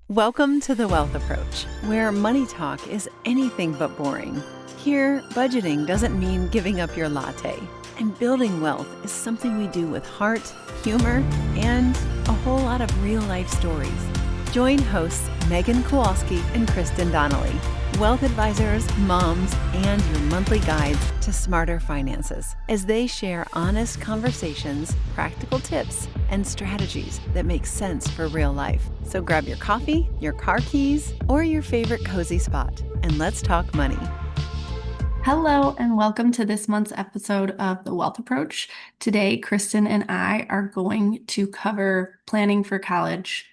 Welcome to The Wealth Approach, where money talk is anything but boring. Here, budgeting doesn't mean giving up your latte, and building wealth is something we do with heart, humor, and a whole lot of real-life stories. Join hosts Megan Kowalski and Kristin Donnelley, wealth advisors, moms, and your monthly guides to smarter finances, as they share honest conversations, practical tips, and strategies that make sense for real life. So grab your coffee, your car keys, or your favorite cozy spot, and let's talk money. Hello, and welcome to this month's episode of The Wealth Approach. Today, Kristin and I are going to cover planning for college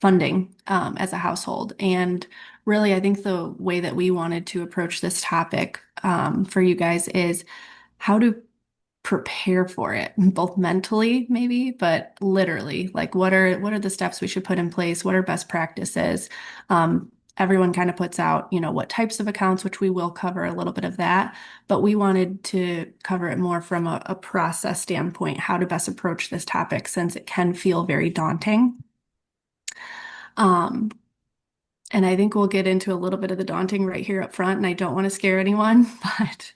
funding as a household. And really, I think the way that we wanted to approach this topic for you guys is how to prepare for it, both mentally maybe, but literally, like what are the steps we should put in place? What are best practices? Everyone kind of puts out, what types of accounts, which we will cover a little bit of that, but we wanted to cover it more from a process standpoint, how to best approach this topic since it can feel very daunting. And I think we'll get into a little bit of the daunting right here up front, and I don't want to scare anyone, but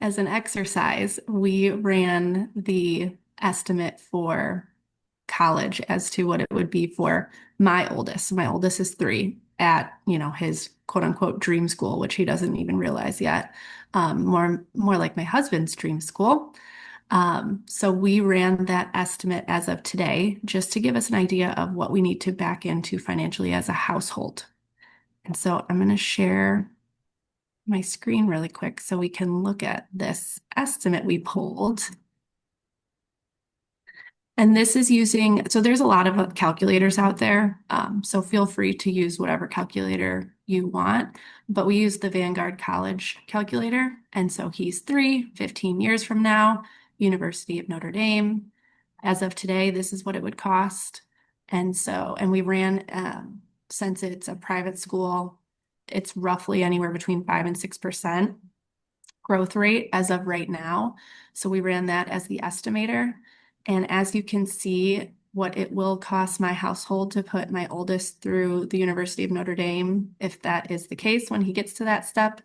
as an exercise, we ran the estimate for college as to what it would be for my oldest. My oldest is 3 at, his quote unquote dream school, which he doesn't even realize yet. More like my husband's dream school. So we ran that estimate as of today, just to give us an idea of what we need to back into financially as a household. And so I'm going to share my screen really quick so we can look at this estimate we pulled. And this is so there's a lot of calculators out there. So feel free to use whatever calculator you want, but we use the Vanguard College calculator. And so he's 15 years from now, University of Notre Dame. As of today, this is what it would cost. And we ran, since it's a private school, it's roughly anywhere between 5 and 6% growth rate as of right now. So we ran that as the estimator. And as you can see, what it will cost my household to put my oldest through the University of Notre Dame, if that is the case when he gets to that step,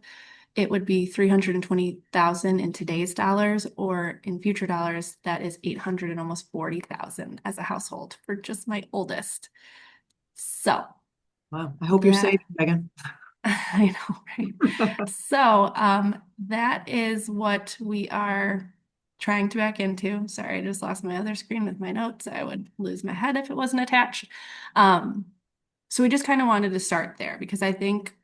it would be $320,000 in today's dollars, or in future dollars, that is $800 and almost $40,000 as a household for just my oldest. So, wow, I hope you're safe, Megan. I know, right? So, that is what we are trying to back into. Sorry, I just lost my other screen with my notes. I would lose my head if it wasn't attached. So we just kind of wanted to start there because I think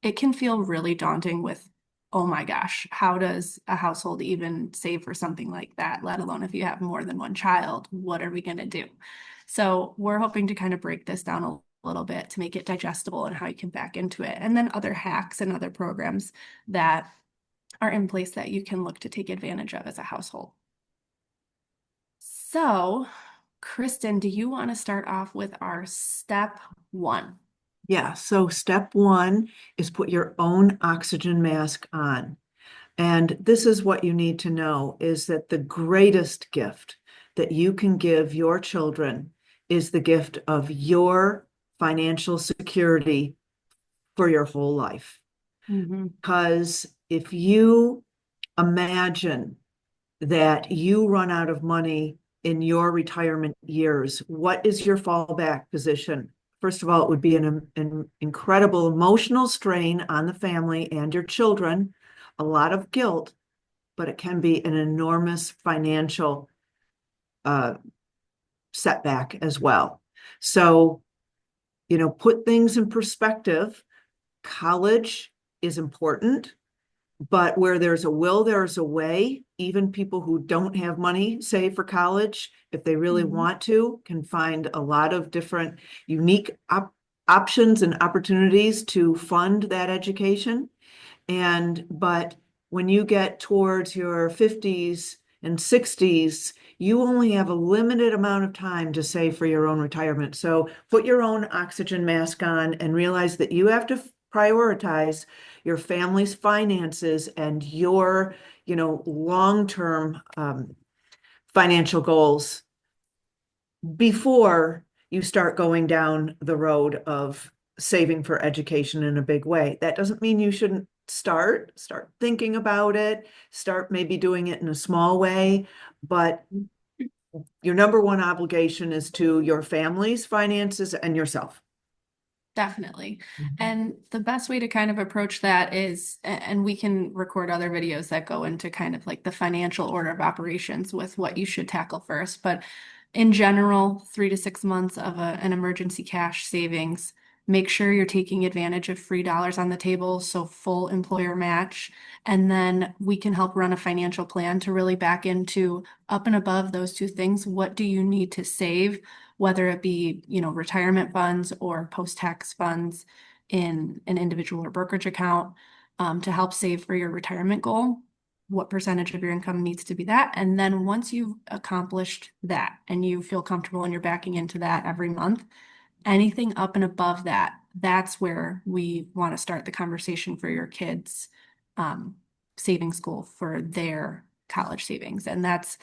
it can feel really daunting with, oh my gosh, how does a household even save for something like that, let alone if you have more than one child, what are we going to do? So we're hoping to kind of break this down a little bit to make it digestible and how you can back into it. And then other hacks and other programs that are in place that you can look to take advantage of as a household. So, Kristin, do you want to start off with our step 1? Yeah, so step 1 is put your own oxygen mask on. And this is what you need to know is that the greatest gift that you can give your children is the gift of your financial security for your whole life. Because if you imagine that you run out of money in your retirement years, what is your fallback position? First of all, it would be an incredible emotional strain on the family and your children, a lot of guilt, but it can be an enormous financial setback as well. So, put things in perspective. College is important, but where there's a will, there's a way. Even people who don't have money, say for college, if they really want to, can find a lot of different unique options and opportunities to fund that education. But when you get towards your 50s and 60s, you only have a limited amount of time to save for your own retirement. So put your own oxygen mask on and realize that you have to prioritize your family's finances and your, long-term financial goals before you start going down the road of saving for education in a big way. That doesn't mean you shouldn't start thinking about it, start maybe doing it in a small way, but your number one obligation is to your family's finances and yourself. Definitely. And the best way to kind of approach that is, and we can record other videos that go into kind of like the financial order of operations with what you should tackle first. But in general, 3 to 6 months of an emergency cash savings, make sure you're taking advantage of free dollars on the table, so full employer match. And then we can help run a financial plan to really back into up and above those two things. What do you need to save? Whether it be, retirement funds or post-tax funds in an individual or brokerage account, to help save for your retirement goal. What percentage of your income needs to be that? And then once you've accomplished that and you feel comfortable and you're backing into that every month, anything up and above that, that's where we want to start the conversation for your kids' savings goal for their college savings. And that's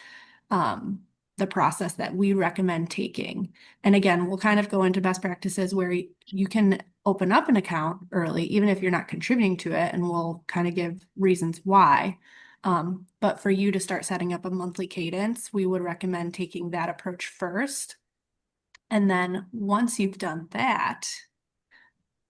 the process that we recommend taking. And again, we'll kind of go into best practices where you can open up an account early, even if you're not contributing to it, and we'll kind of give reasons why. But for you to start setting up a monthly cadence, we would recommend taking that approach first. And then once you've done that,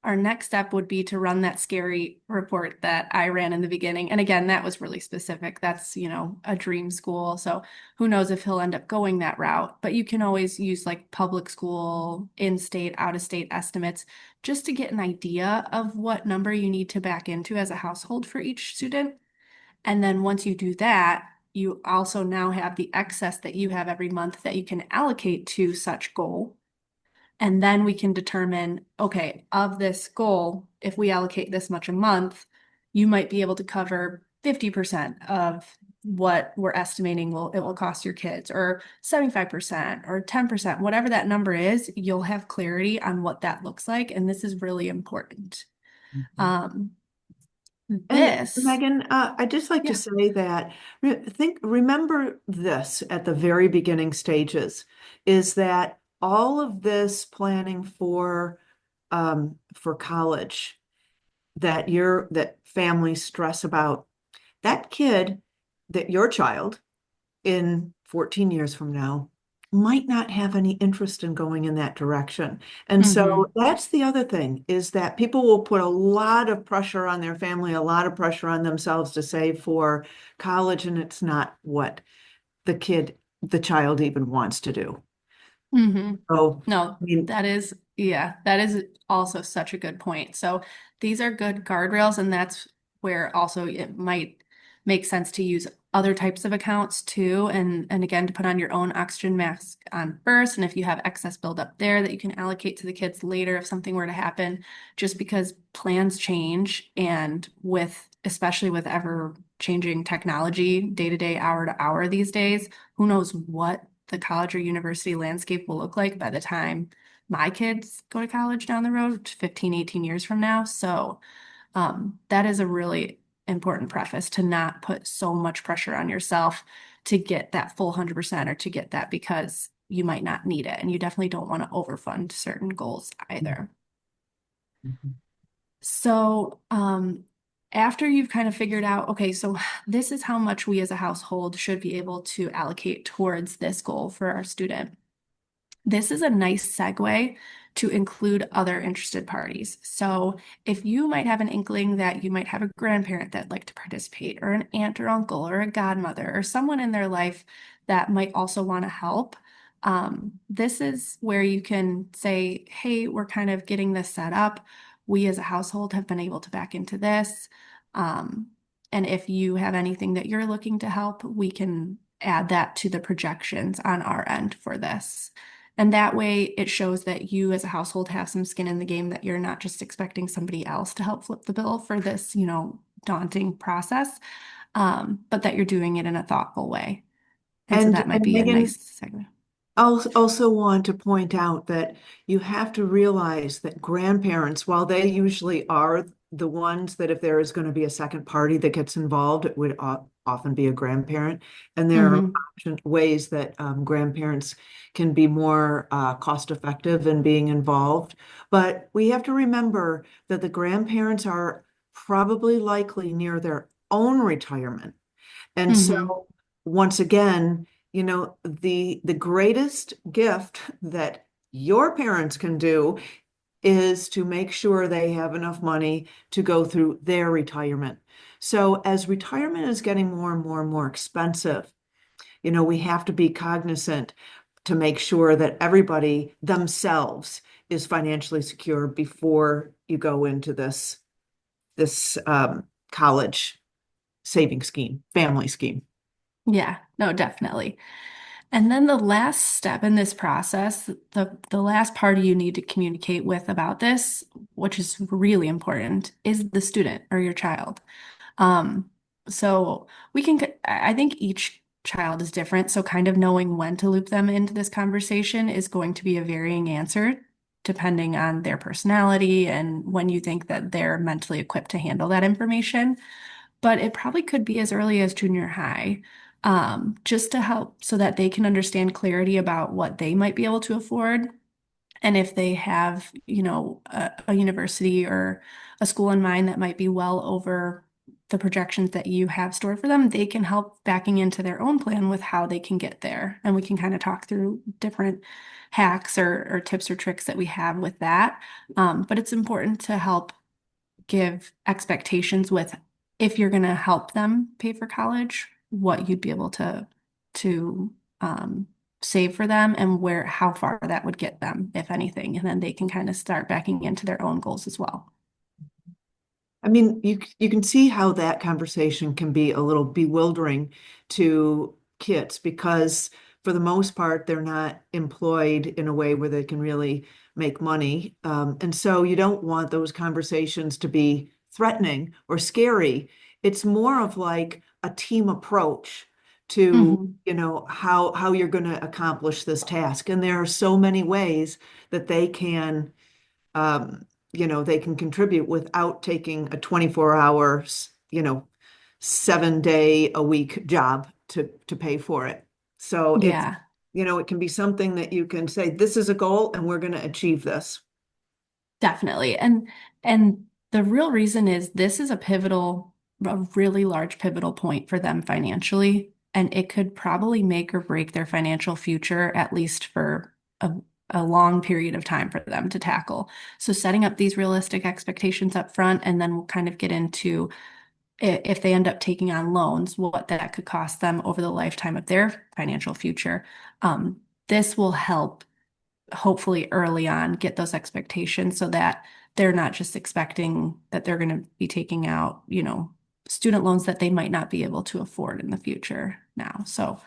our next step would be to run that scary report that I ran in the beginning. And again, that was really specific. That's, a dream school. So who knows if he'll end up going that route, but you can always use like public school, in-state, out-of-state estimates just to get an idea of what number you need to back into as a household for each student. And then once you do that, you also now have the excess that you have every month that you can allocate to such goal. And then we can determine, okay, of this goal, if we allocate this much a month, you might be able to cover 50% of what we're estimating it will cost your kids, or 75% or 10%, whatever that number is, you'll have clarity on what that looks like. And this is really important. And This, Megan, I'd just like to say that remember this at the very beginning stages, is that all of this planning for college that families stress about, that kid, that your child in 14 years from now might not have any interest in going in that direction. And so that's the other thing, is that people will put a lot of pressure on their family, a lot of pressure on themselves to save for college, and it's not what the child even wants to do. So, no, I mean, that is also such a good point. So these are good guardrails, and that's where also it might make sense to use other types of accounts too. And again, to put on your own oxygen mask on first. And if you have excess buildup there that you can allocate to the kids later if something were to happen, just because plans change, and especially with ever changing technology day to day, hour to hour these days, who knows what the college or university landscape will look like by the time my kids go to college down the road, 15, 18 years from now. So that is a really important preface, to not put so much pressure on yourself to get that full 100%, or to get that because you might not need it. And you definitely don't want to overfund certain goals either. So after you've kind of figured out, okay, so this is how much we as a household should be able to allocate towards this goal for our student, this is a nice segue to include other interested parties. So if you might have an inkling that you might have a grandparent that'd like to participate, or an aunt or uncle or a godmother, or someone in their life that might also want to help, this is where you can say, hey, we're kind of getting this set up. We as a household have been able to back into this. And if you have anything that you're looking to help, we can add that to the projections on our end for this. And that way it shows that you as a household have some skin in the game, that you're not just expecting somebody else to help flip the bill for this, daunting process, but that you're doing it in a thoughtful way. And so that might be Megan, a nice segue. I also want to point out that you have to realize that grandparents, while they usually are the ones that if there is going to be a second party that gets involved, it would often be a grandparent. And there are Hmm. ways that grandparents can be more cost effective in being involved. But we have to remember that the grandparents are probably likely near their own retirement. And Hmm. so once again, the greatest gift that your parents can do is to make sure they have enough money to go through their retirement. So as retirement is getting more and more and more expensive, we have to be cognizant to make sure that everybody themselves is financially secure before you go into this college saving scheme, family scheme. Yeah, no, definitely. And then the last step in this process, the last party you need to communicate with about this, which is really important, is the student or your child. Um, so I think each child is different. So kind of knowing when to loop them into this conversation is going to be a varying answer depending on their personality and when you think that they're mentally equipped to handle that information. But it probably could be as early as junior high, just to help so that they can understand clarity about what they might be able to afford. And if they have, a university or a school in mind that might be well over the projections that you have stored for them, they can help backing into their own plan with how they can get there. And we can kind of talk through different hacks or tips or tricks that we have with that. But it's important to help give expectations with if you're going to help them pay for college, what you'd be able to save for them and where how far that would get them, if anything, and then they can kind of start backing into their own goals as well. I mean, you can see how that conversation can be a little bewildering to kids because for the most part, they're not employed in a way where they can really make money. And so you don't want those conversations to be threatening or scary. It's more of like a team approach to, Mhm. how you're going to accomplish this task. And there are so many ways that um, they can contribute without taking a 24 hours, 7 day a week job to pay for it. So Yeah, it can be something that you can say, this is a goal and we're going to achieve this. definitely. And the real reason is this is a really large pivotal point for them financially, and it could probably make or break their financial future, at least for a long period of time for them to tackle. So setting up these realistic expectations up front, and then we'll kind of get into if they end up taking on loans, what that could cost them over the lifetime of their financial future. This will help hopefully early on get those expectations so that they're not just expecting that they're going to be taking out, student loans that they might not be able to afford in the future now. So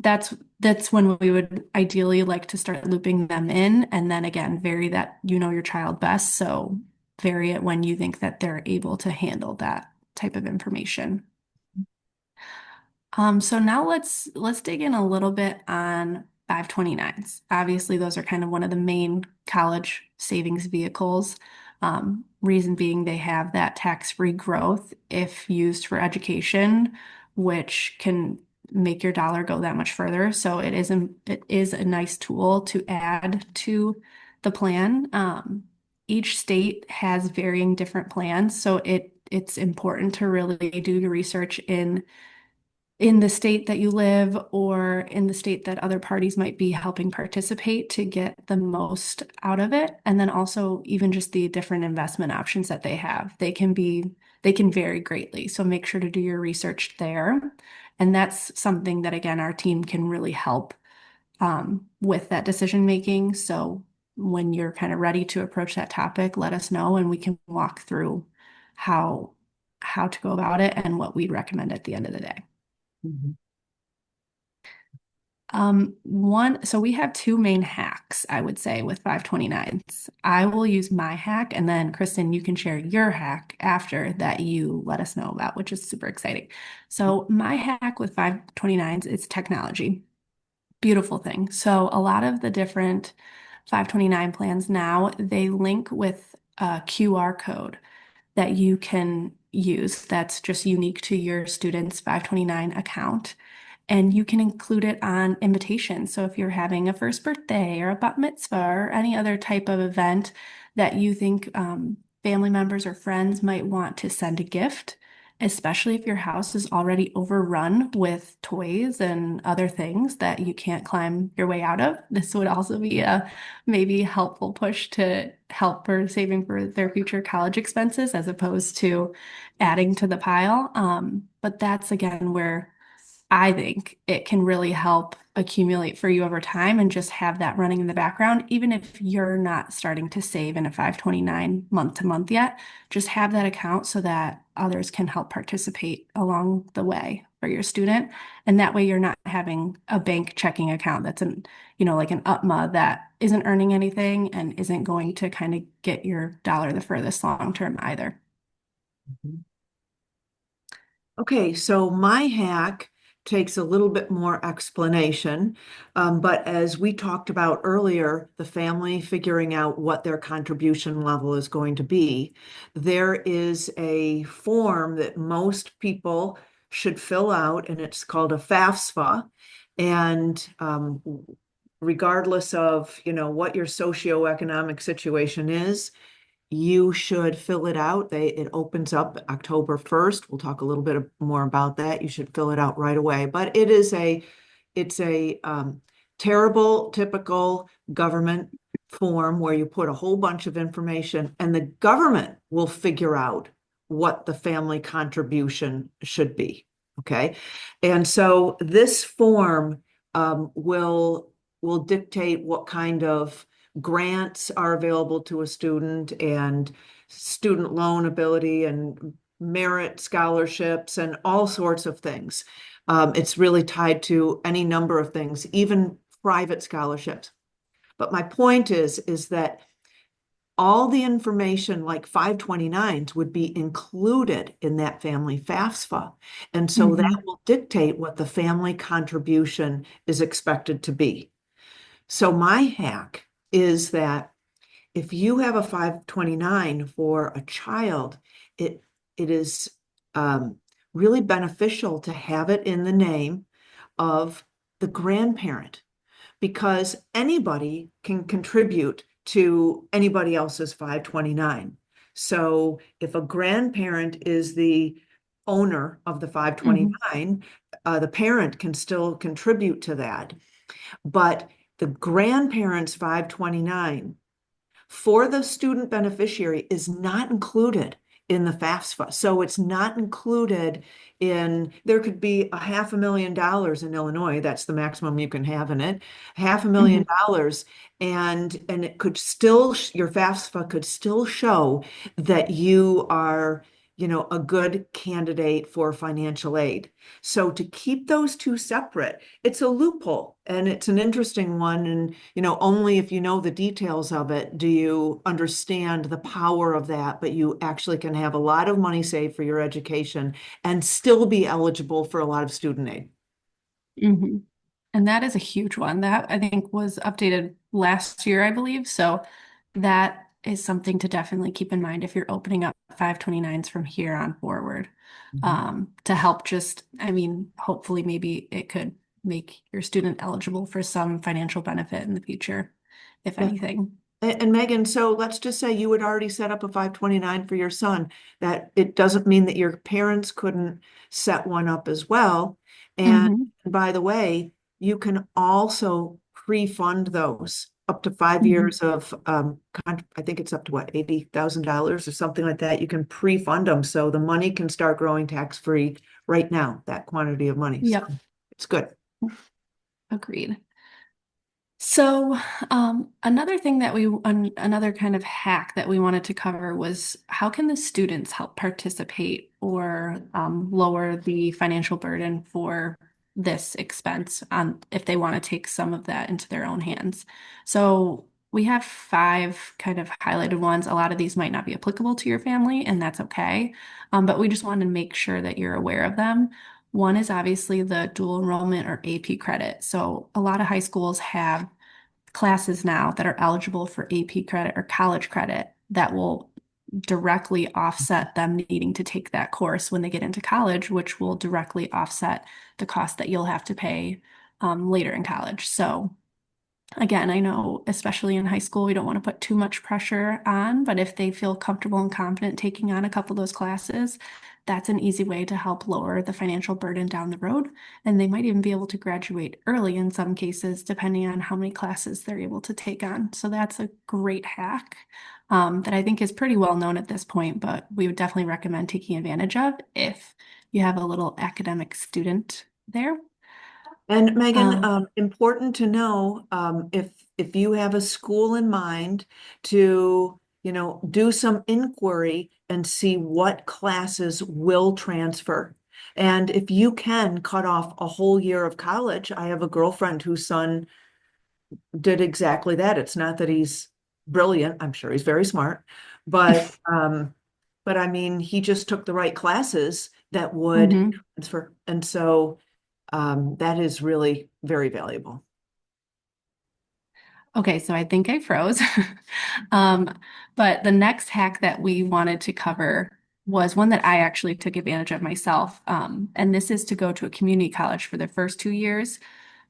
that's when we would ideally like to start looping them in, and then again, vary that your child best. So vary it when you think that they're able to handle that type of information. So now let's dig in a little bit on 529s. Obviously, those are kind of one of the main college savings vehicles. Reason being they have that tax-free growth if used for education, which can make your dollar go that much further. So it is a nice tool to add to the plan. Each state has varying different plans, so it's important to really do your research in the state that you live or in the state that other parties might be helping participate to get the most out of it. And then also even just the different investment options that they have. They can vary greatly. So make sure to do your research there. And that's something that, again, our team can really help with that decision making. So when you're kind of ready to approach that topic, let us know and we can walk through how how to go about it and what we'd recommend at the end of the day. Mhm. So we have two main hacks, I would say, with 529s. I will use my hack, and then Kristen, you can share your hack after that you let us know about, which is super exciting. So my hack with 529s is technology. Beautiful thing. So a lot of the different 529 plans now, they link with a QR code that you can use that's just unique to your student's 529 account. And you can include it on invitations. So if you're having a first birthday or a bat mitzvah or any other type of event that you think family members or friends might want to send a gift, especially if your house is already overrun with toys and other things that you can't climb your way out of, this would also be a maybe helpful push to help for saving for their future college expenses as opposed to adding to the pile. But that's again where I think it can really help accumulate for you over time and just have that running in the background, even if you're not starting to save in a 529 month to month yet, just have that account so that others can help participate along the way for your student. And that way you're not having a bank checking account that's like an UPMA that isn't earning anything and isn't going to kind of get your dollar the furthest long term either. Okay, so my hack takes a little bit more explanation. But as we talked about earlier, the family figuring out what their contribution level is going to be, there is a form that most people should fill out, and it's called a FAFSA. And regardless of, what your socioeconomic situation is, you should fill it out. It opens up October 1st. We'll talk a little bit more about that. You should fill it out right away. But it's a terrible, typical government form where you put a whole bunch of information and the government will figure out what the family contribution should be. Okay. And so this form will dictate what kind of grants are available to a student and student loan ability and merit scholarships and all sorts of things. It's really tied to any number of things, even private scholarships. But my point is that all the information like 529s would be included in that family FAFSA. And so that will dictate what the family contribution is expected to be. So my hack is that if you have a 529 for a child, it is really beneficial to have it in the name of the grandparent, because anybody can contribute to anybody else's 529. So if a grandparent is the owner of the 529, the parent can still contribute to that. But the grandparent's 529 for the student beneficiary is not included in the FAFSA. So it's not included there could be $500,000 in Illinois. That's the maximum you can have in it. $500,000. And it could still, your FAFSA could still show that you are, a good candidate for financial aid. So to keep those two separate, it's a loophole and it's an interesting one. And, only if you know the details of it do you understand the power of that, but you actually can have a lot of money saved for your education and still be eligible for a lot of student aid. And that is a huge one that I think was updated last year, I believe. So that is something to definitely keep in mind if you're opening up 529s from here on forward, to help hopefully maybe it could make your student eligible for some financial benefit in the future, if anything. And Megan, so let's just say you had already set up a 529 for your son. That it doesn't mean that your parents couldn't set one up as well. And by the way, you can also pre-fund those up to 5 years of, I think it's up to what, $80,000 or something like that. You can pre-fund them. So the money can start growing tax-free right now, that quantity of money. Yep. So it's good. Agreed. So, another kind of hack that we wanted to cover was how can the students help participate or lower the financial burden for this expense if they want to take some of that into their own hands. So we have 5 kind of highlighted ones. A lot of these might not be applicable to your family, and that's okay. But we just want to make sure that you're aware of them. One is obviously the dual enrollment or AP credit. So a lot of high schools have classes now that are eligible for AP credit or college credit that will directly offset them needing to take that course when they get into college, which will directly offset the cost that you'll have to pay later in college. So again, I know, especially in high school, we don't want to put too much pressure on, but if they feel comfortable and confident taking on a couple of those classes, that's an easy way to help lower the financial burden down the road. And they might even be able to graduate early in some cases, depending on how many classes they're able to take on. So that's a great hack that I think is pretty well known at this point, but we would definitely recommend taking advantage of if you have a little academic student there. And Megan, Um, important to know, if you have a school in mind to, do some inquiry and see what classes will transfer. And if you can cut off a whole year of college, I have a girlfriend whose son did exactly that. It's not that he's brilliant. I'm sure he's very smart, but I mean, he just took the right classes that would mhm. transfer. And so that is really very valuable. Okay, so I think I froze. Um, but the next hack that we wanted to cover was one that I actually took advantage of myself. And this is to go to a community college for the first 2 years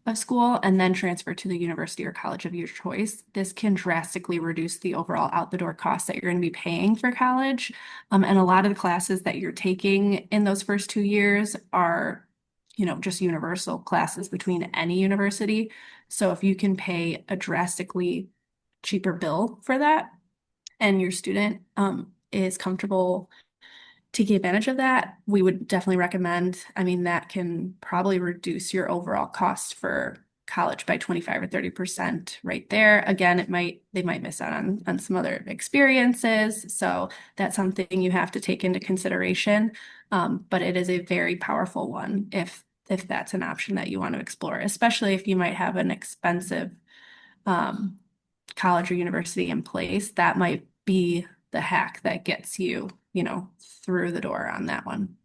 of school and then transfer to the university or college of your choice. This can drastically reduce the overall out the door costs that you're going to be paying for college. And a lot of the classes that you're taking in those first 2 years are, just universal classes between any university. So if you can pay a drastically cheaper bill for that and your student is comfortable taking advantage of that, we would definitely recommend. I mean, that can probably reduce your overall cost for college by 25 or 30% right there. Again, they might miss out on some other experiences. So that's something you have to take into consideration. But it is a very powerful one if that's an option that you want to explore, especially if you might have an expensive um, college or university in place. That might be the hack that gets you, through the door on that one.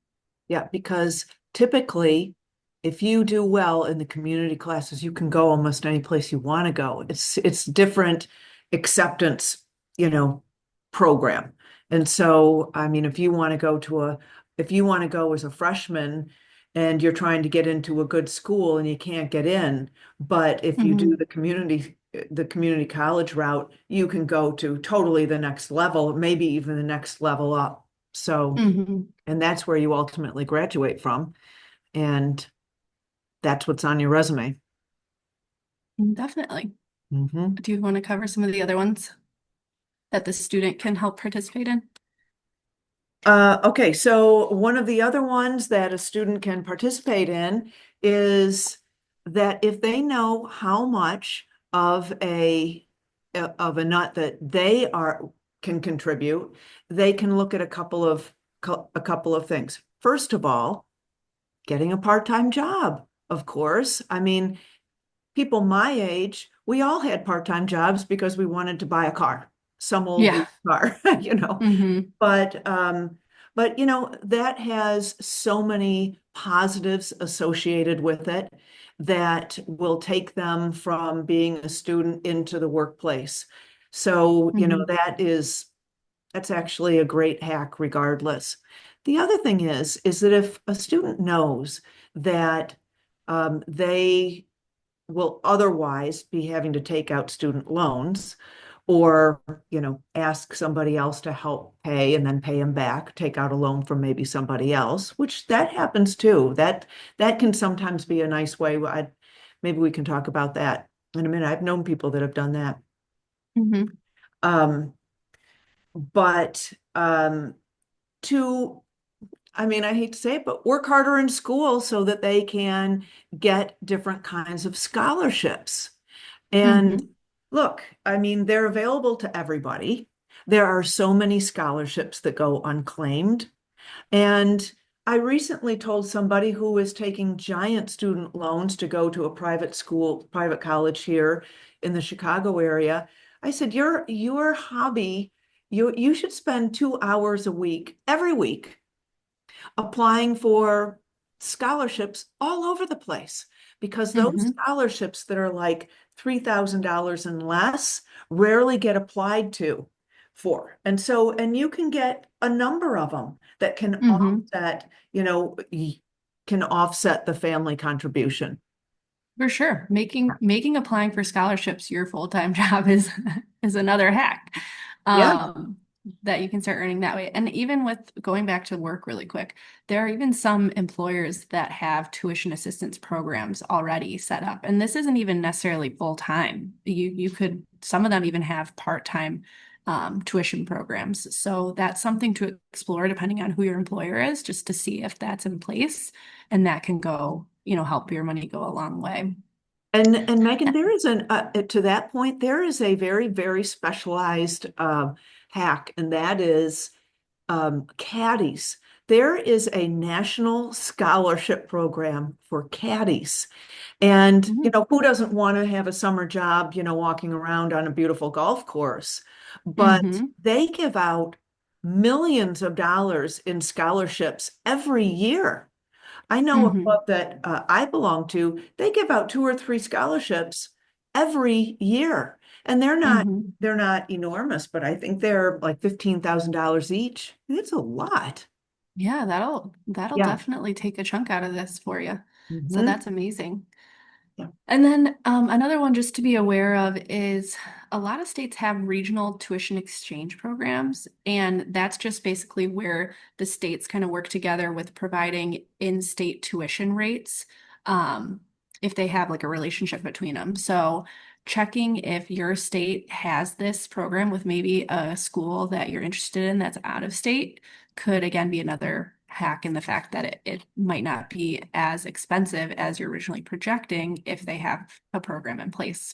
Yeah, because typically, if you do well in the community classes, you can go almost any place you want to go. It's different acceptance, program. And so, I mean, if you want to go as a freshman and you're trying to get into a good school and you can't get in, but if you do Mhm. the community college route, you can go to totally the next level, maybe even the next level up. So, Mhm. and that's where you ultimately graduate from. And that's what's on your resume. Definitely. Mhm. Do you want to cover some of the other ones that the student can help participate in? Okay, so one of the other ones that a student can participate in is that if they know how much of a nut that they can contribute, they can look at a couple of things. First of all, getting a part-time job, of course. I mean, people my age, we all had part-time jobs because we wanted to buy a car, some old Yeah. used car, you know. Hmm. But that has so many positives associated with it that will take them from being a student into the workplace. So, Hmm. that's actually a great hack regardless. The other thing is that if a student knows that they will otherwise be having to take out student loans or, ask somebody else to help pay and then pay them back, take out a loan from maybe somebody else, which that happens too. That can sometimes be a nice way. Maybe we can talk about that in a minute. I've known people that have done that. Hmm. Um, but to I mean, I hate to say it, but work harder in school so that they can get different kinds of scholarships. And Hmm. look, I mean, they're available to everybody. There are so many scholarships that go unclaimed. And I recently told somebody who was taking giant student loans to go to a private school, private college here in the Chicago area. I said, your hobby, you should spend 2 hours a week, every week, applying for scholarships all over the place because those Hmm. scholarships that are like $3,000 and less rarely get applied to for. And so, and you can get a number of them that can Mm-hmm. offset, can offset the family contribution. For sure. Making applying for scholarships your full-time job is another hack. Yeah. That you can start earning that way. And even with going back to work really quick, there are even some employers that have tuition assistance programs already set up. And this isn't even necessarily full-time. You could, some of them even have part-time tuition programs. So that's something to explore depending on who your employer is, just to see if that's in place. And that can go, help your money go a long way. And Megan, there is to that point, there is a very, very specialized hack, and that is caddies. There is a national scholarship program for caddies. And, Mhm. who doesn't want to have a summer job, walking around on a beautiful golf course? But Mhm. they give out millions of dollars in scholarships every year. I know a Mhm. club that I belong to, they give out 2 or 3 scholarships every year. And Mhm. they're not enormous, but I think they're like $15,000 each. It's a lot. Yeah, that'll Yeah. definitely take a chunk out of this for you. So Hmm. that's amazing. Yeah. And then another one just to be aware of is a lot of states have regional tuition exchange programs, and that's just basically where the states kind of work together with providing in-state tuition rates, um, if they have like a relationship between them. So checking if your state has this program with maybe a school that you're interested in that's out of state could again be another hack in the fact that it might not be as expensive as you're originally projecting if they have a program in place.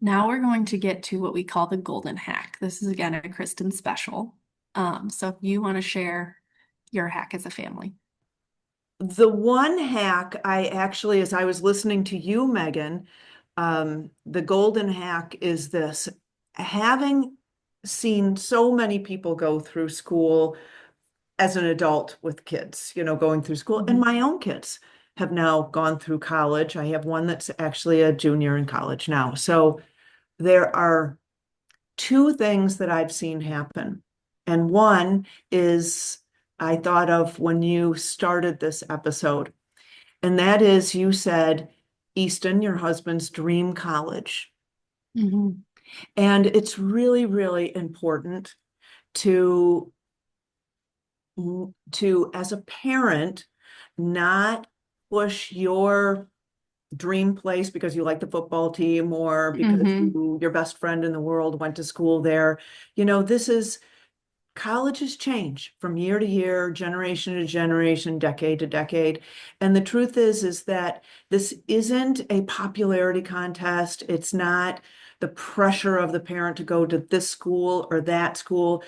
Now we're going to get to what we call the golden hack. This is again a Kristin special. So if you want to share your hack as a family. The one hack I actually, as I was listening to you, Megan, the golden hack is this. Having seen so many people go through school as an adult with kids, going through school, and Mhm. my own kids have now gone through college. I have one that's actually a junior in college now. So there are 2 things that I've seen happen. And one is I thought of when you started this episode, and that is you said Easton, your husband's dream college. Mhm. And it's really, really important to as a parent, not push your dream place because you like the football team or because Mhm. your best friend in the world went to school there. This is colleges change from year to year, generation to generation, decade to decade. And the truth is that this isn't a popularity contest. It's not the pressure of the parent to go to this school or that school.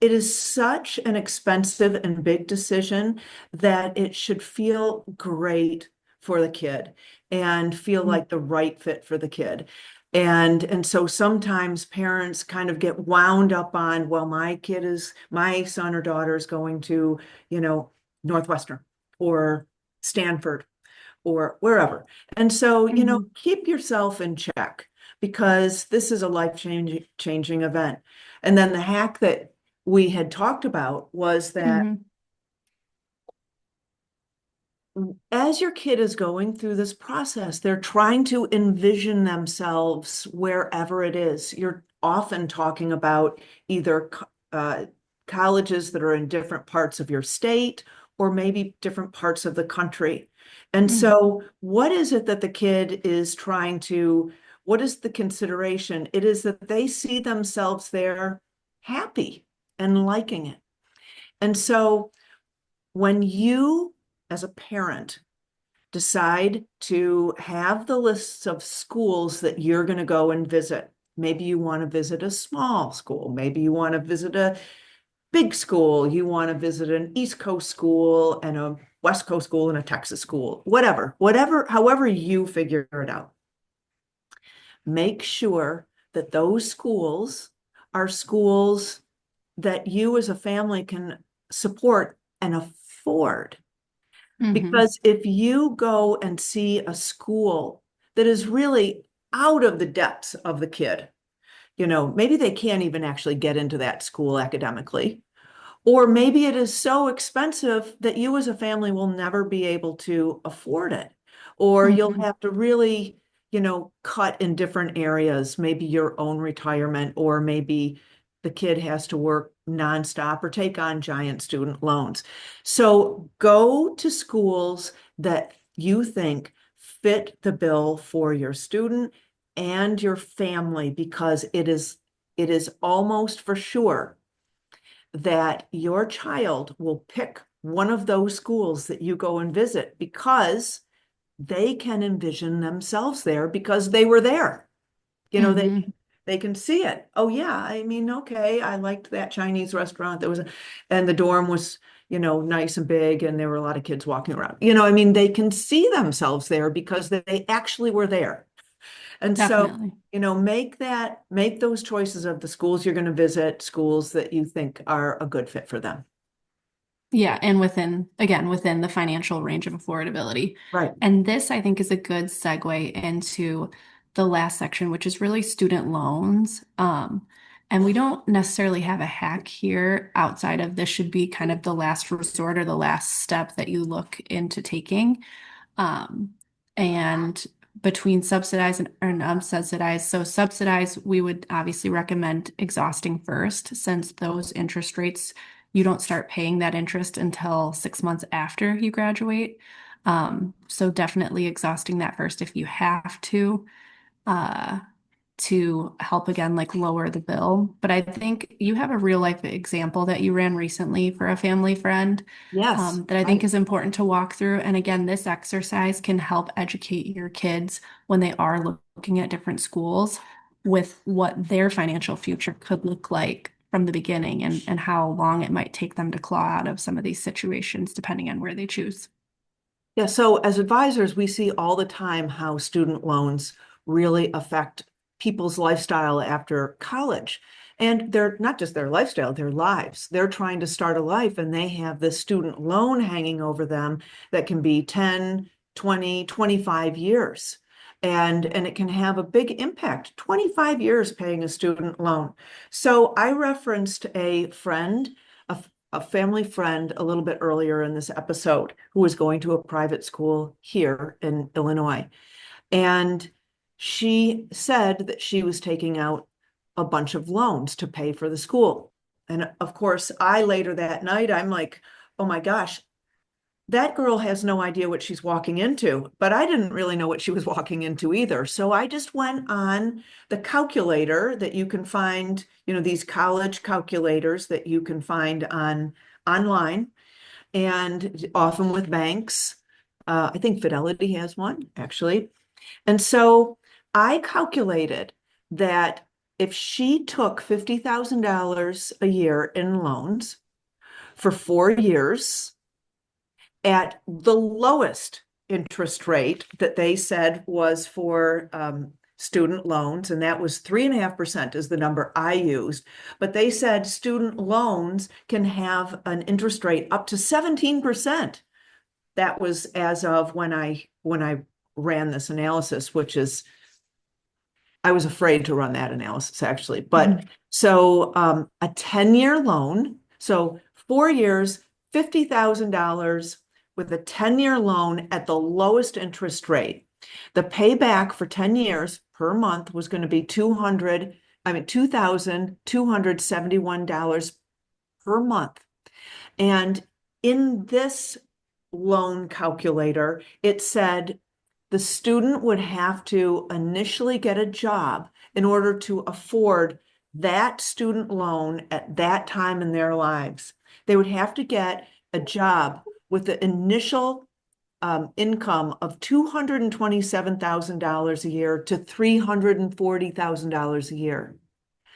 It is such an expensive and big decision that it should feel great for the kid and feel like the right fit for the kid. And so sometimes parents kind of get wound up on, well, my son or daughter is going to, Northwestern or Stanford or wherever. And so, Mhm. keep yourself in check because this is a life-changing event. And then the hack that we had talked about was that Mhm. as your kid is going through this process, they're trying to envision themselves wherever it is. You're often talking about either colleges that are in different parts of your state or maybe different parts of the country. And Mhm. so, what is it that the kid is what is the consideration? It is that they see themselves there happy and liking it. And so, when you, as a parent, decide to have the lists of schools that you're going to go and visit. Maybe you want to visit a small school. Maybe you want to visit a big school. You want to visit an East Coast school and a West Coast school and a Texas school, however you figure it out. Make sure that those schools are schools that you as a family can support and afford. Mhm. Because if you go and see a school that is really out of the depths of the kid, maybe they can't even actually get into that school academically. Or maybe it is so expensive that you as a family will never be able to afford it. Or you'll Mhm. have to really, cut in different areas, maybe your own retirement, or maybe the kid has to work nonstop or take on giant student loans. So go to schools that you think fit the bill for your student and your family, because it is almost for sure that your child will pick one of those schools that you go and visit because they can envision themselves there because they were there. You know, they Mhm. they can see it. Oh yeah, I mean, okay, I liked that Chinese restaurant and the dorm was, nice and big and there were a lot of kids walking around. I mean, they can see themselves there because they actually were there. And so, Definitely. make those choices of the schools you're going to visit, schools that you think are a good fit for them. Yeah, and within the financial range of affordability. Right. And this, I think, is a good segue into the last section, which is really student loans. And we don't necessarily have a hack here outside of this should be kind of the last resort or the last step that you look into taking. Um, and between subsidized and unsubsidized. So subsidized, we would obviously recommend exhausting first, since those interest rates, you don't start paying that interest until 6 months after you graduate. So definitely exhausting that first if you have uh, to help again, like lower the bill. But I think you have a real life example that you ran recently for a family friend Yes. that I think Right. is important to walk through. And again, this exercise can help educate your kids when they are looking at different schools with what their financial future could look like from the beginning and how long it might take them to claw out of some of these situations, depending on where they choose. Yeah. So as advisors, we see all the time how student loans really affect people's lifestyle after college. And they're not just their lifestyle, their lives. They're trying to start a life and they have this student loan hanging over them that can be 10, 20, 25 years. And it can have a big impact, 25 years paying a student loan. So I referenced a friend, a family friend a little bit earlier in this episode who was going to a private school here in Illinois. And she said that she was taking out a bunch of loans to pay for the school. And of course, I later that night, I'm like, oh my gosh, that girl has no idea what she's walking into. But I didn't really know what she was walking into either. So I just went on the calculator that you can find, these college calculators that you can find online and often with banks. I think Fidelity has one actually. And so I calculated that if she took $50,000 a year in loans for 4 years at the lowest interest rate that they said was for student loans, and that was 3.5% is the number I used. But they said student loans can have an interest rate up to 17%. That was as of when I ran this analysis, which is I was afraid to run that analysis actually. But Mhm. so a 10-year loan, so 4 years, $50,000 with a 10-year loan at the lowest interest rate. The payback for 10 years per month was going to be $2,271 per month. And in this loan calculator, it said the student would have to initially get a job in order to afford that student loan at that time in their lives. They would have to get a job with the initial income of $227,000 a year to $340,000 a year.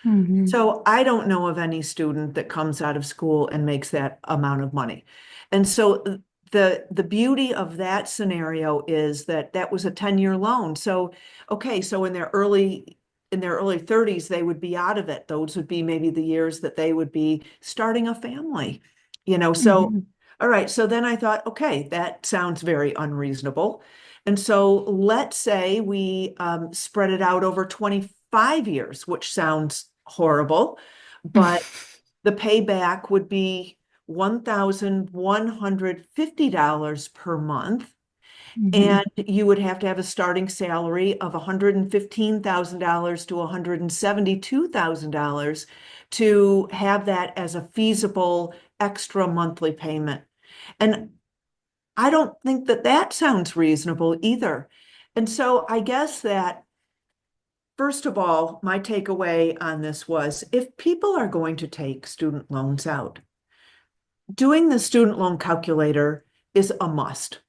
Mhm. So I don't know of any student that comes out of school and makes that amount of money. And so the beauty of that scenario is that that was a 10-year loan. So okay, so in their early 30s, they would be out of it. Those would be maybe the years that they would be starting a family. So Mhm. all right, so then I thought, okay, that sounds very unreasonable. And so let's say we spread it out over 25 5 years, which sounds horrible, but the payback would be $1,150 per month. Mhm. And you would have to have a starting salary of $115,000 to $172,000 to have that as a feasible extra monthly payment. And I don't think that that sounds reasonable either. And so I guess that, first of all, my takeaway on this was if people are going to take student loans out, doing the student loan calculator is a must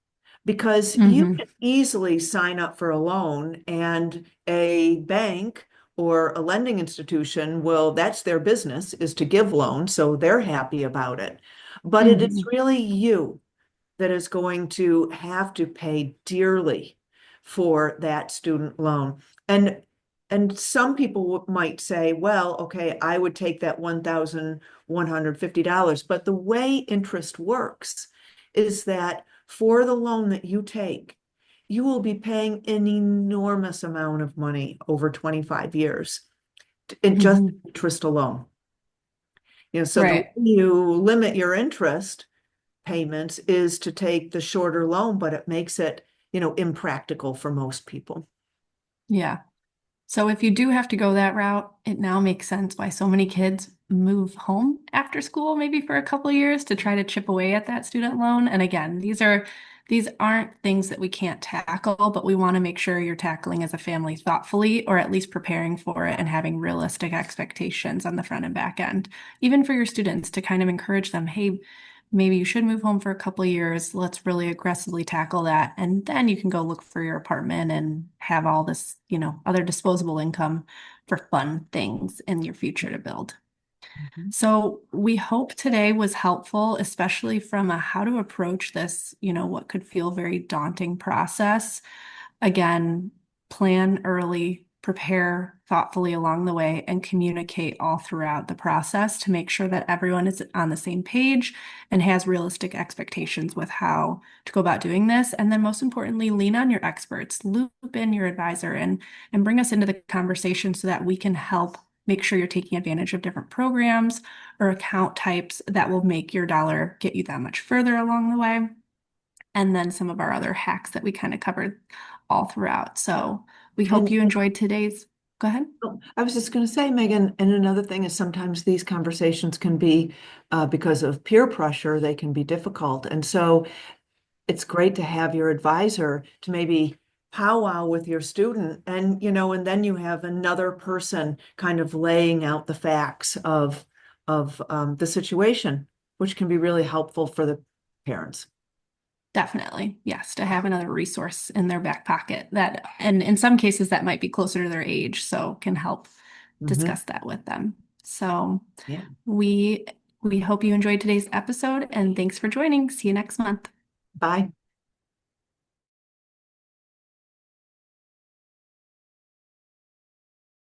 because you Mhm. can easily sign up for a loan and a bank or a lending institution will, that's their business, is to give loans, so they're happy about it. But it is Mhm. really you that is going to have to pay dearly for that student loan. And some people might say, well, okay, I would take that $1,150, but the way interest works is that for the loan that you take, you will be paying an enormous amount of money over 25 years in just Mhm. interest alone. So the way Right. you limit your interest payments is to take the shorter loan, but it makes it, impractical for most people. Yeah. So if you do have to go that route, it now makes sense why so many kids move home after school, maybe for a couple of years to try to chip away at that student loan. And again, these aren't things that we can't tackle, but we want to make sure you're tackling as a family thoughtfully, or at least preparing for it and having realistic expectations on the front and back end, even for your students to kind of encourage them, hey, maybe you should move home for a couple of years. Let's really aggressively tackle that. And then you can go look for your apartment and have all this, other disposable income for fun things in your future to build. Mhm. So we hope today was helpful, especially from a how to approach this, what could feel very daunting process. Again, plan early, prepare thoughtfully along the way, and communicate all throughout the process to make sure that everyone is on the same page and has realistic expectations with how to go about doing this. And then most importantly, lean on your experts, loop in your advisor and bring us into the conversation so that we can help make sure you're taking advantage of different programs or account types that will make your dollar get you that much further along the way. And then some of our other hacks that we kind of covered all throughout. So we hope And you enjoyed today's. Go ahead. I was just going to say, Megan, and another thing is sometimes these conversations can be, because of peer pressure, they can be difficult. And so it's great to have your advisor to maybe powwow with your student and then you have another person kind of laying out the facts of the situation, which can be really helpful for the parents. Definitely. Yes, to have another resource in their back pocket that, and in some cases that might be closer to their age, so can help Mhm. discuss that with them. So Yeah. we we hope you enjoyed today's episode and thanks for joining. See you next month. Bye.